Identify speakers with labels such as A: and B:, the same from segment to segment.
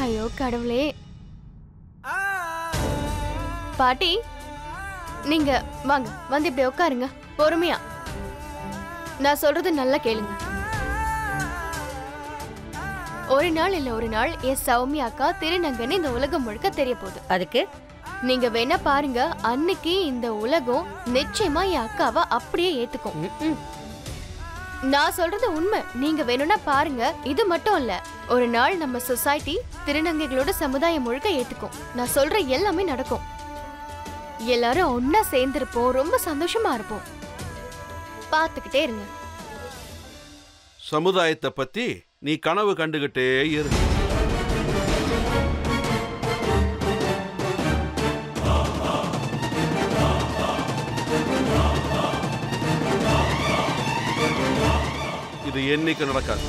A: ஐயோ கடவுளே. பாட்டி நீங்க வாங்க, வந்து இப்படி உட்காருங்க பொறுமையா. நான் சொல்றது நல்லா கேளுங்க. ஒரு நாள் இல்ல ஒரு நாள் என் சௌமியா அக்கா திருநங்கைன்னு இந்த உலகம் முழுக்க தெரிய போகுது.
B: அதுக்கு
A: நீங்க வேணா பாருங்க, அன்னைக்கு இந்த உலகம் நிச்சயமா என் அக்காவை அப்படியே ஏத்துக்கும். நான் சொல்றது உண்மை, நீங்க வேணும்னா பாருங்க. இது மட்டும் இல்ல, ஒரு நாள் நம்ம சொசைட்டி திருநங்கைகளோட சமுதாயம் முழுக்க ஏத்துக்கும். நான் சொல்ற எல்லாமே நடக்கும். எல்லாரும் ஒன்னா சேர்ந்திருப்போம், ரொம்ப சந்தோஷமா இருப்போம். பாத்துக்கிட்டே இருங்க.
C: சமுதாயத்தை பத்தி நீ கனவு கண்டுகிட்டே இரு. இது என்னைக்கு நடக்காது.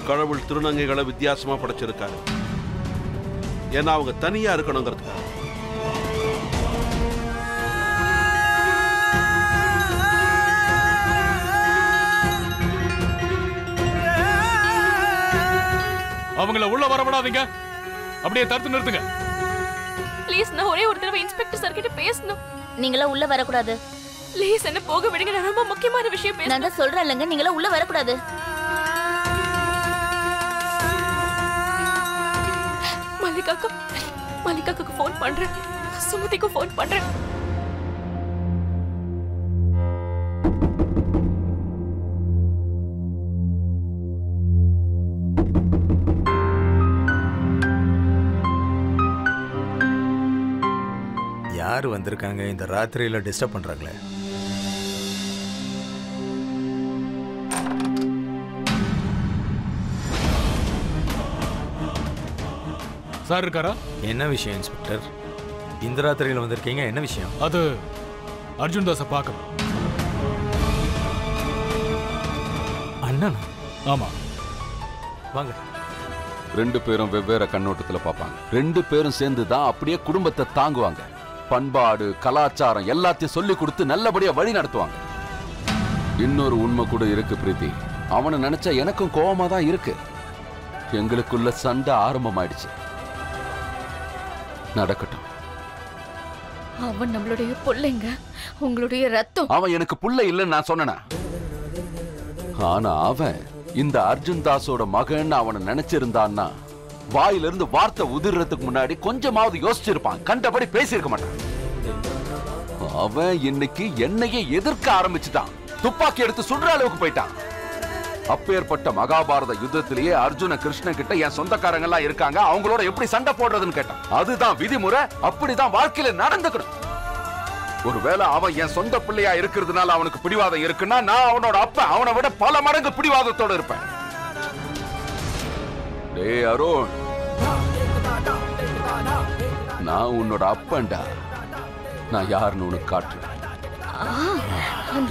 C: கடவுள் திருநங்கைகளை வித்தியாசமா படைச்சிருக்காரு. ஏன்னா அவங்க தனியா இருக்கணுங்கிறதுக்காக.
D: அவங்கள உள்ள வரவிடாதீங்க, அப்படியே தடுத்து நிறுத்துங்க.
E: ப்ளீஸ், நான் ஒரே ஒரு தடவை இன்ஸ்பெக்டர் சார் கிட்ட பேசணும்.
B: நீங்களா உள்ள வரக்கூடாது.
E: ப்ளீஸ் என்ன போக விடுங்க, நான் ரொம்ப முக்கியமான விஷயம் பேசணும்.
B: நான் தான் சொல்றேன்லங்க, நீங்களா உள்ள வரக்கூடாது.
E: மல்லிகாக்கு ஃபோன் பண்றேன், சுமதிக்கு ஃபோன் பண்றேன்.
F: யாரு வந்திருக்காங்க இந்த ராத்திரியில டிஸ்டர்ப் பண்றாங்களே?
D: சார் இருக்காரா?
F: என்ன விஷயம் இன்ஸ்பெக்டர்? இந்த ராத்திரியில வந்திருக்கீங்க, என்ன விஷயம்?
D: அது அர்ஜுன் தாஸை பார்க்கணும்.
F: அண்ணனா?
D: ஆமா.
F: வாங்க.
G: ரெண்டு பேரும் வெவ்வேறு கண்ணோட்டத்துல பார்ப்பாங்க. ரெண்டு பேரும் சேர்ந்து தான் அப்படியே குடும்பத்தை தாங்குவாங்க. பண்பாடு, கலாச்சாரம் எல்லாத்தையும் சொல்லி கொடுத்து நல்லபடியா வழி நடத்துவாங்க. இன்னொரு உண்மை கூட இருக்கு பிரீத்தி. அவனை நினைச்சா எனக்கும் கோவமா தான் இருக்கு. எங்களுக்குள்ள சண்டை ஆரம்பமாயிடுச்சு. நடக்கட்டும்.
E: அவன் நம்மளுடைய புள்ளைங்க, உங்களுடைய ரத்தம்.
G: அவன் எனக்கு புள்ள இல்லைன்னு நான் சொன்னேனா? ஆனா அவன் இந்த அர்ஜுன் தாஸோட மகன் அவனை நினைச்சிருந்தான்னா வாயிலிருந்து வார்த்தை உதிர்றதுக்கு முன்னாடி கொஞ்சமாவது யோசிச்சிருப்பான். கண்டபடி பேசியிருக்க மாட்டான். அவன் இன்னைக்கு என்னையே எதிர்க்க ஆரம்பிச்சுட்டான். துப்பாக்கி எடுத்து சுடுற அளவுக்கு போயிட்டான். அப்பேற்பட்ட மகாபாரத யுத்தத்திலேயே அர்ஜுன கிருஷ்ணன் கிட்ட என் சொந்தக்காரங்க எல்லாம் இருக்காங்க, அவங்களோட எப்படி சண்டை போடுறதுன்னு கேட்டான். அதுதான் விதிமுறை, அப்படிதான் வாழ்க்கையில நடந்துக்கணும். ஒருவேளை அவன் என் சொந்த பிள்ளையா இருக்கிறதுனால அவனுக்கு பிடிவாதம் இருக்குன்னா நான் அவனோட அப்ப அவனை விட பல மடங்கு பிடிவாதத்தோட இருப்பேன். டேய் அருண், நான் உன்னோட அப்பன்டா. நான் யாருன்னு உனக்கு காட்டுறேன்.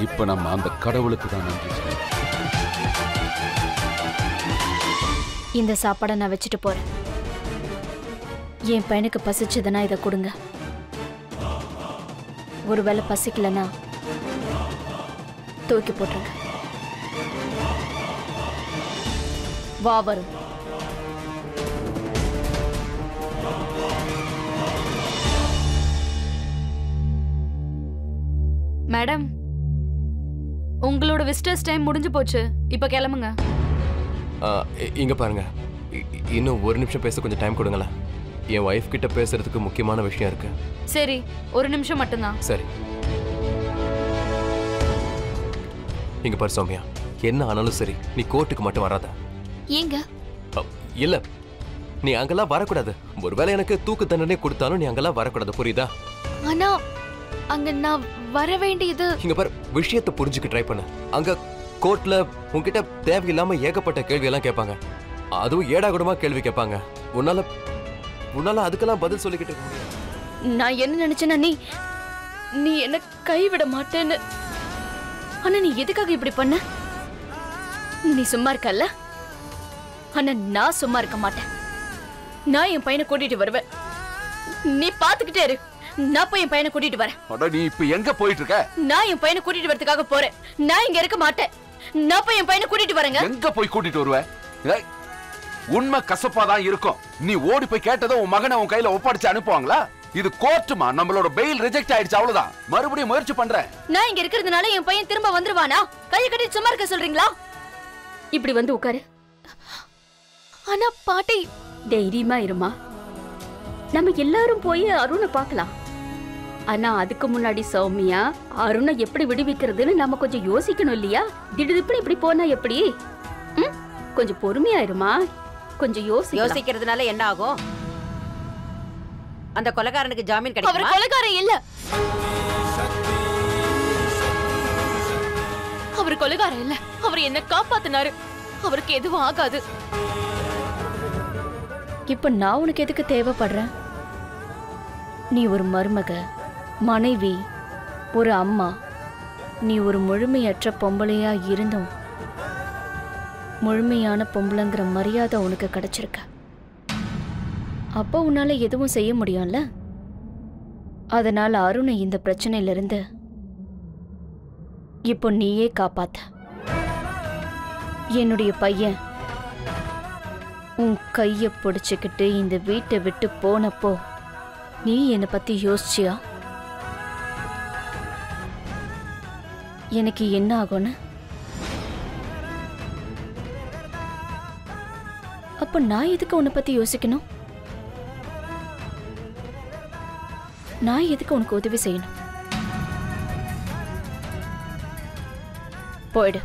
G: இப்ப நம்ம அந்த கடவுளுக்கு தான் நன்றி சொல்றோம்.
B: இந்த சாப்பாடை நான் வச்சுட்டு போறேன். என் பையனுக்கு பசிச்சதுன்னா இதை கொடுங்க. ஒருவேளை பசிக்கலன்னா தூக்கி போட்டுருங்க. வா வரும்.
E: மேடம், உங்களோட விசிட்டர்ஸ் டைம் முடிஞ்சு போச்சு. இப்ப கிளம்புங்க.
H: இங்க பாருங்க, இன்னும் ஒரு நிமிஷம் பேச கொஞ்சம் டைம் கொடுங்களேன். என் வைஃப் கிட்ட பேசுறதுக்கு முக்கியமான விஷயம் இருக்கு.
E: சரி, ஒரு நிமிஷம் மட்டும்தான்.
H: சரி. இங்க பாரு சௌமியா, என்ன ஆனாலும் சரி நீ கோர்ட்டுக்கு மட்டும் வராத.
A: ஏங்க?
H: இல்ல, நீ அங்கெல்லாம் வரக்கூடாது. ஒருவேளை எனக்கு தூக்கு தண்டனை கொடுத்தாலும் நீ அங்கெல்லாம் வரக்கூடாது, புரியுதா?
A: ஆனா அங்க நான் வர வேண்டியது.
H: இங்க பாரு, விஷயத்தை புரிஞ்சுக்க ட்ரை பண்ணு. அங்க கோர்ட்ல உன்கிட்ட தேவையில்லாம ஏகப்பட்ட கேள்வி எல்லாம் கேட்பாங்க. அதுவும் ஏடாகுடமா கேள்வி கேட்பாங்க. உன்னால அதுக்கெல்லாம் பதில் சொல்லிக்கிட்டு இருக்க முடியாது.
E: நான் என்ன நினைச்சேன்னா நீ என்ன கைவிட மாட்டேன்னு. ஆனா நீ எதுக்காக இப்படி பண்ண? நீ சும்மா இருக்கல்ல? ஆனா நான் சும்மா இருக்க மாட்டேன். நான் என் பையனை கூட்டிட்டு வருவேன். நீ பாத்துக்கிட்டே இரு. நான் போய் என் பையனை கூட்டிட்டு வரேன்.
G: நீ இப்ப எங்க போயிட்டு இருக்க?
E: நான் என் பையனை கூட்டிட்டு வரதுக்காக போறேன். நான் இங்க இருக்க மாட்டேன். நான் போய் என் பையனை கூட்டிட்டு வரேங்க.
G: எங்க போய் கூட்டிட்டு வருவ? ஏய், உண்மை கசப்பாதான் இருக்கும். நீ ஓடி போய் கேட்டதை உன் மகனை உன் கையில ஒப்படைச்சு அனுப்புவாங்களா? இது கோர்ட்டுமா, நம்மளோட பெயில் ரிஜெக்ட் ஆயிடுச்சு, அவ்வளவுதான். மறுபடியும் முயற்சி பண்றேன்.
E: நான் இங்க இருக்கிறதுனால என் பையன் திரும்ப வந்துருவானா? கையை கட்டி சும்மா இருக்க சொல்றீங்களா? இப்படி வந்து உட்காரு.
A: ஆனா பாட்டி,
E: தைரியமா இருமா. நம்ம எல்லாரும் போய் அருணை பார்க்கலாம். ஆனா அதுக்கு முன்னாடி சௌமியா, அருணை எப்படி விடுவிக்கிறதுன்னு நம்ம கொஞ்சம் யோசிக்கணும் இல்லையா? திடீர்னு இப்படி போனா எப்படி? கொஞ்சம் பொறுமையா இருமா. கொஞ்சம்
I: யோசிக்கிறதுனால என்ன ஆகும்? அந்த கொலைகாரனுக்கு ஜாமீன் கிடைக்குமா?
A: அவர் கொலைகாரன் இல்ல. அவர் கொலைகாரன் இல்ல. அவர் என்ன காப்பாத்தினாரு. அவருக்கு எதுவும் ஆகாது.
B: இப்ப நான் உனக்கு எதுக்கு தேவைப்படுறேன்? நீ ஒரு மருமக, மனைவி, ஒரு அம்மா. நீ ஒரு முழுமையற்ற பொம்பளையா இருந்தும் முழுமையான பொம்பளைங்கிற மரியாதை உனக்கு கிடைச்சிருக்க. அப்போ உன்னால எதுவும் செய்ய முடியும்ல. அதனால அருணை இந்த பிரச்சனையிலிருந்து இப்போ நீயே காப்பாத்த. என்னுடைய பையன் உன் கைய பிடிச்சுக்கிட்டு இந்த வீட்டை விட்டு போனப்போ நீ என்னை பத்தி யோசிச்சியா? எனக்கு என்ன ஆகும்னு? அப்ப நான் எதுக்கு உன்னை பத்தி யோசிக்கணும்? நான் எதுக்கு உனக்கு உதவி செய்யணும்? போயிடு.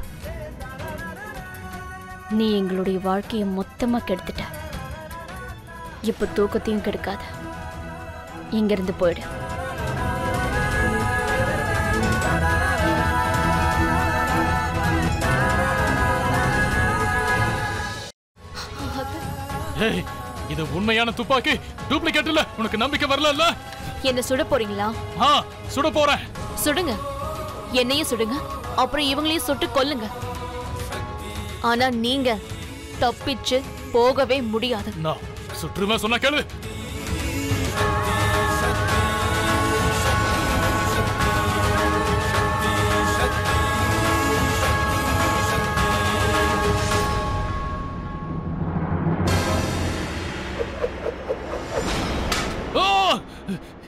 B: நீ எங்களுடைய வாழ்க்கையை மொத்தமா கெடுத்துட்ட. இப்ப தூக்கத்தையும் கெடுக்காத. இங்கிருந்து போயிடு.
D: ஏய், இது உண்மையான துப்பாக்கி, டூப்ளிகேட் இல்ல. உனக்கு நம்பிக்கை வரல?
A: என்ன சுட போறீங்களா?
D: சுட போறேன்.
A: சுடுங்க. என்னையும் சுடுங்க, அப்புறம் இவங்களையும் சுட்டு கொல்லுங்க. ஆனா நீங்க தப்பிச்சு போகவே முடியாது.
D: நான் சுற்றுமே சொன்ன கேளு.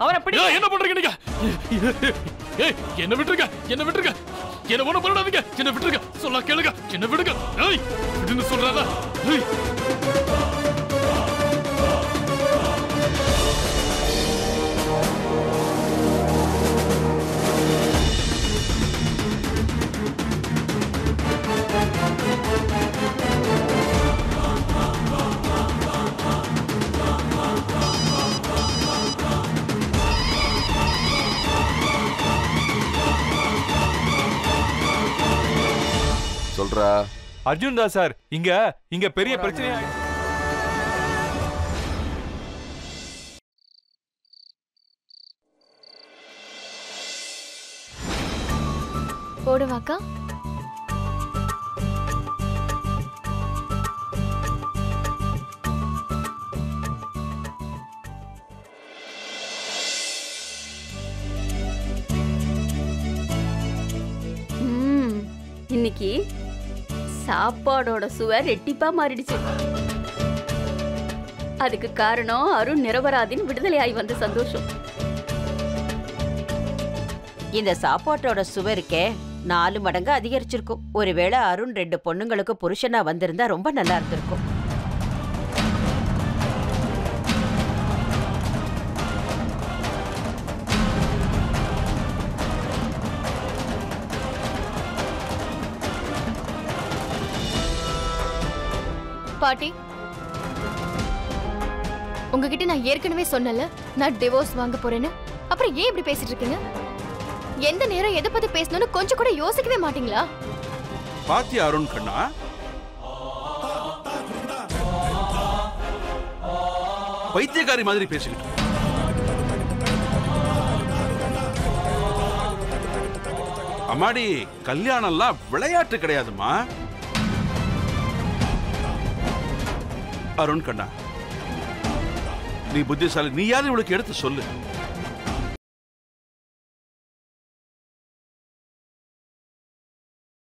I: அவரை பிடி.
D: என்ன பண்றீங்க நீங்க? ஏய், என்ன விட்டுருங்க, என்ன விட்டுருங்க. என்ன ஒண்ணு பண்ணாதீங்க, என்ன விட்டுருங்க. சொல்ல கேளுங்க, என்ன விடுங்க. ஏய், விடுன்னு சொல்றாத. ஏய்,
G: சொல்றா.
F: அர்ஜுன் தான் சார், இங்க பெரிய பிரச்சனை.
A: போடுவாக்கா?
E: இன்னைக்கு சாப்பாடோட சுவை ரெட்டிப்பா மாறிடுச்சு. அதுக்கு காரணம் அருண் நிரபராதின் விடுதலையாய் வந்த சந்தோஷம்.
I: இந்த சாப்பாட்டோட சுவை இருக்கே 4 மடங்கு அதிகரிச்சிருக்கும். ஒருவேளை அருண் 2 பொண்ணுங்களுக்கு புருஷனா வந்திருந்தா ரொம்ப நல்லா இருந்திருக்கும்.
A: பாட்டி, உங்ககிட்ட நான் ஏற்கனவே சொன்னல நான் டிவோர்ஸ் வாங்க போறேன்னு. அப்புறம் ஏன் இப்படி பேசிட்டு இருக்கீங்க? எந்த நேரம் எதை பத்தி பேசணும்னு கொஞ்சம் கூட யோசிக்கவே மாட்டீங்களா?
C: பாத்தியா அருண் கண்ணா, பைத்தியக்காரி மாதிரி பேசிக்கிட்டு. அம்மாடி, கல்யாணம்லாம் விளையாட்டு கிடையாதுமா. அருண் கண்ணா, நீ புத்திசாலி. நீ யாரும் இவளுக்கு எடுத்து சொல்லு.